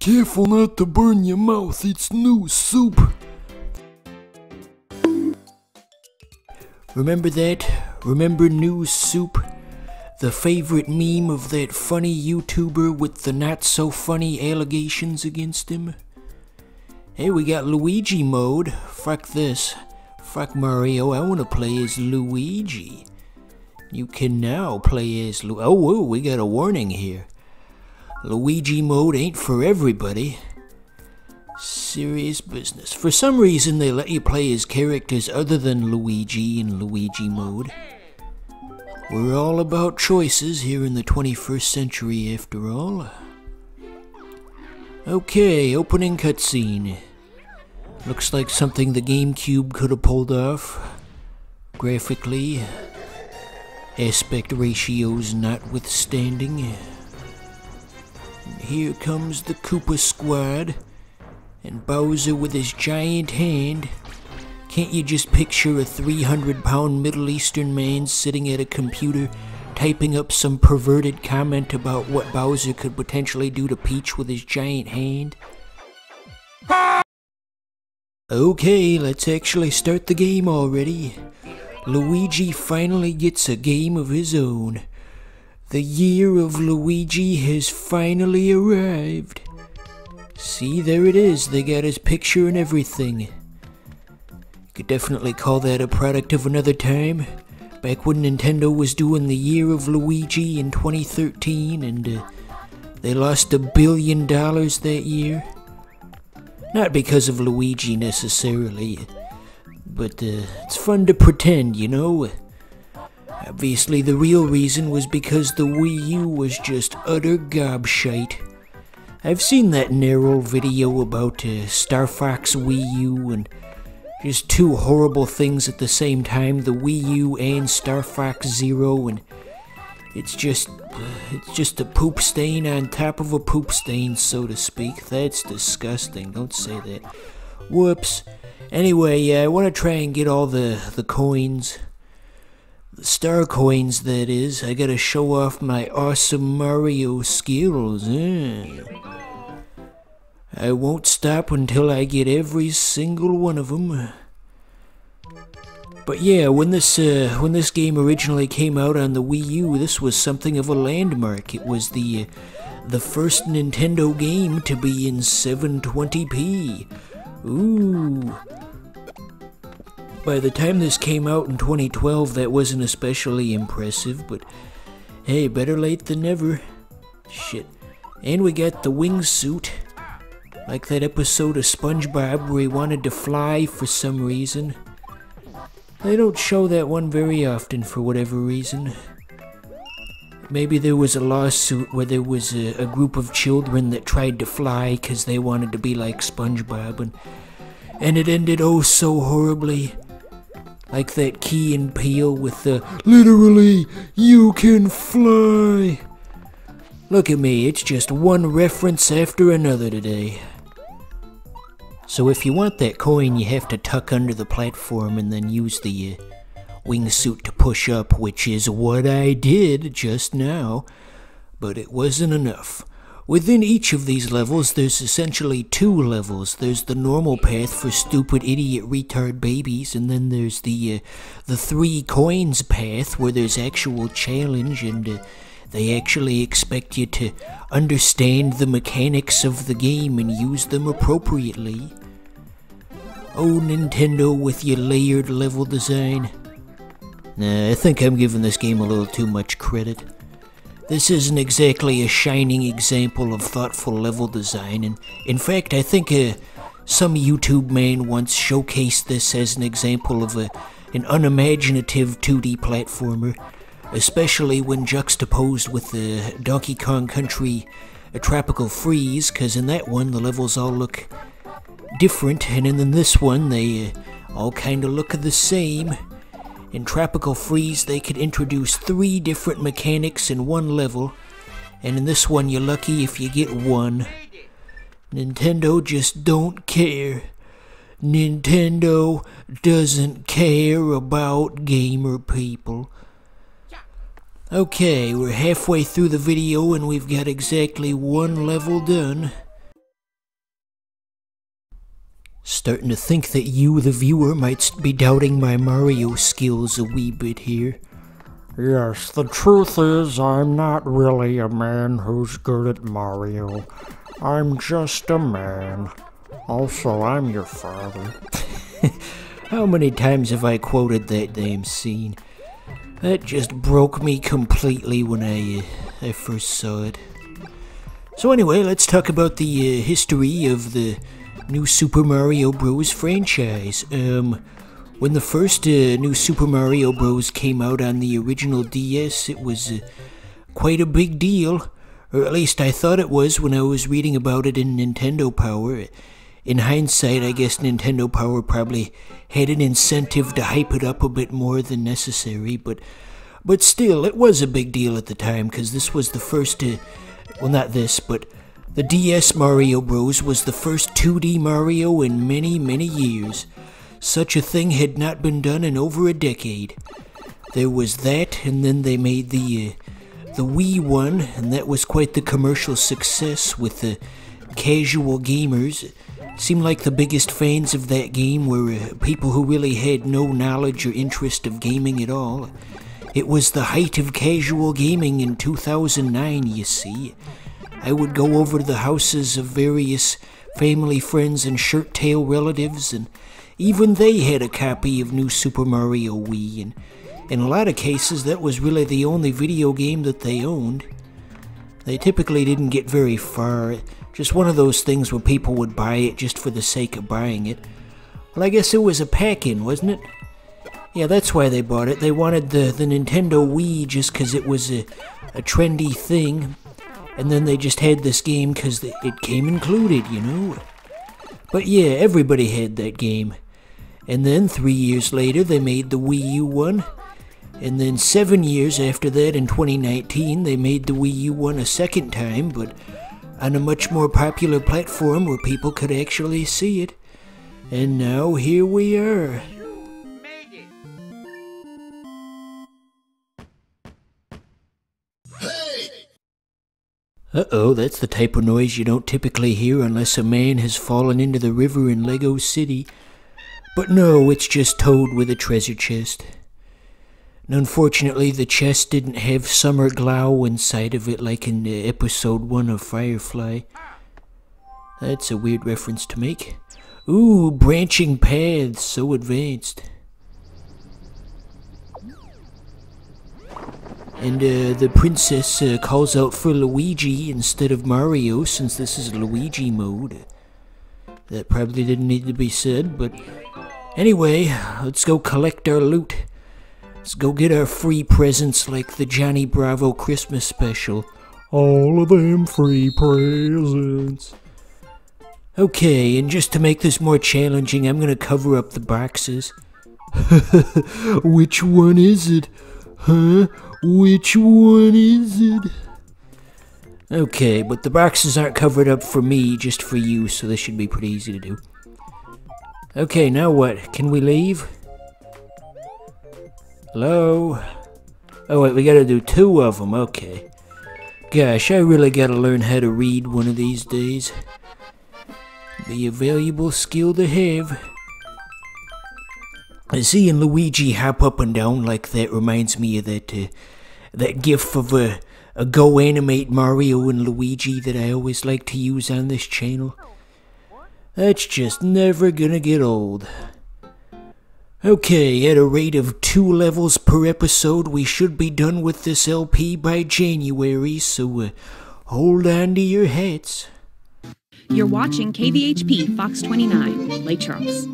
Careful not to burn your mouth, it's new soup. Remember that? Remember new soup? The favorite meme of that funny YouTuber with the not-so-funny allegations against him? Hey, we got Luigi Mode. Fuck this. Fuck Mario, I wanna play as Luigi. You can now play as Oh, whoa, we got a warning here. Luigi Mode ain't for everybody. Serious business. For some reason, they let you play as characters other than Luigi in Luigi Mode. We're all about choices here in the 21st century, after all. Okay, opening cutscene. Looks like something the GameCube could have pulled off. Graphically, aspect ratios notwithstanding. Here comes the Koopa Squad, and Bowser with his giant hand. Can't you just picture a 300-pound Middle Eastern man sitting at a computer, typing up some perverted comment about what Bowser could potentially do to Peach with his giant hand? Okay, let's actually start the game already. Luigi finally gets a game of his own. The year of Luigi has finally arrived. See, there it is. They got his picture and everything. Could definitely call that a product of another time. Back when Nintendo was doing the year of Luigi in 2013 and they lost $1 billion that year. Not because of Luigi necessarily, but it's fun to pretend, you know? Obviously the real reason was because the Wii U was just utter gobshite. I've seen that narrow video about Star Fox Wii U and just two horrible things at the same time, the Wii U and Star Fox Zero, and it's just a poop stain on top of a poop stain, so to speak. That's disgusting, don't say that. Whoops. Anyway, I want to try and get all the coins. The star coins, that is. I gotta show off my awesome Mario skills, I won't stop until I get every single one of them. But yeah, when this game originally came out on the Wii U, this was something of a landmark. It was the first Nintendo game to be in 720p. Ooh. By the time this came out in 2012, that wasn't especially impressive, but hey, better late than never. Shit. And we got the Wingsuit. Like that episode of SpongeBob where he wanted to fly for some reason. They don't show that one very often for whatever reason. Maybe there was a lawsuit where there was a group of children that tried to fly because they wanted to be like SpongeBob, and it ended oh so horribly. Like that Key and Peele with the literally, you can fly. Look at me, it's just one reference after another today. So if you want that coin, you have to tuck under the platform and then use the wingsuit to push up, which is what I did just now. But it wasn't enough. Within each of these levels, there's essentially two levels. There's the normal path for stupid idiot retard babies, and then there's the 3 coins path where there's actual challenge and they actually expect you to understand the mechanics of the game and use them appropriately. Oh, Nintendo with your layered level design. Nah, I think I'm giving this game a little too much credit. This isn't exactly a shining example of thoughtful level design, and in fact I think some YouTube man once showcased this as an example of an unimaginative 2D platformer, especially when juxtaposed with the Donkey Kong Country Tropical Freeze, because in that one the levels all look different, and in this one they all kind of look the same. In Tropical Freeze they could introduce 3 different mechanics in one level, and in this one you're lucky if you get one. Nintendo just don't care. Nintendo doesn't care about gamer people. Okay, we're halfway through the video and we've got exactly one level done. Starting to think that you, the viewer, might be doubting my Mario skills a wee bit here. Yes, the truth is I'm not really a man who's good at Mario. I'm just a man. Also, I'm your father. How many times have I quoted that damn scene? That just broke me completely when I first saw it. So anyway, let's talk about the history of the new Super Mario Bros. Franchise. When the first new Super Mario Bros. Came out on the original DS, it was quite a big deal. Or at least I thought it was when I was reading about it in Nintendo Power. In hindsight, I guess Nintendo Power probably had an incentive to hype it up a bit more than necessary, but still, it was a big deal at the time, because this was the first, well, not this, but the DS Mario Bros. Was the first 2D Mario in many, many years. Such a thing had not been done in over a decade. There was that, and then they made the Wii one, and that was quite the commercial success with the casual gamers. Seemed like the biggest fans of that game were people who really had no knowledge or interest of gaming at all. It was the height of casual gaming in 2009, you see. I would go over to the houses of various family friends and shirt-tail relatives, and even they had a copy of New Super Mario Wii, and in a lot of cases that was really the only video game that they owned. They typically didn't get very far. Just one of those things where people would buy it just for the sake of buying it. Well, I guess it was a pack-in, wasn't it? Yeah, that's why they bought it. They wanted the Nintendo Wii just because it was a trendy thing. And then they just had this game because it came included, you know? But yeah, everybody had that game. And then 3 years later, they made the Wii U one. And then 7 years after that, in 2019, they made the Wii U one a second time, but on a much more popular platform where people could actually see it. And now here we are. You made it. Uh-oh, that's the type of noise you don't typically hear unless a man has fallen into the river in Lego City. But no, it's just Toad with a treasure chest. And unfortunately, the chest didn't have Summer Glow inside of it like in episode 1 of Firefly. That's a weird reference to make. Ooh, branching paths, so advanced. And the princess calls out for Luigi instead of Mario, since this is Luigi Mode. That probably didn't need to be said, but anyway, let's go collect our loot. Let's go get our free presents like the Johnny Bravo Christmas special. All of them free presents. Okay, and just to make this more challenging, I'm gonna cover up the boxes. Which one is it? Huh? Which one is it? Okay, but the boxes aren't covered up for me, just for you, so this should be pretty easy to do. Okay, now what? Can we leave? Hello? Oh wait, we gotta do 2 of them, okay. Gosh, I really gotta learn how to read one of these days. Be a valuable skill to have. Seeing Luigi hop up and down like that reminds me of that gif of a Go Animate Mario and Luigi that I always like to use on this channel. That's just never gonna get old. Okay, at a rate of 2 levels per episode, we should be done with this LP by January, so hold on to your hats. You're watching KVHP Fox 29, Lake Charles.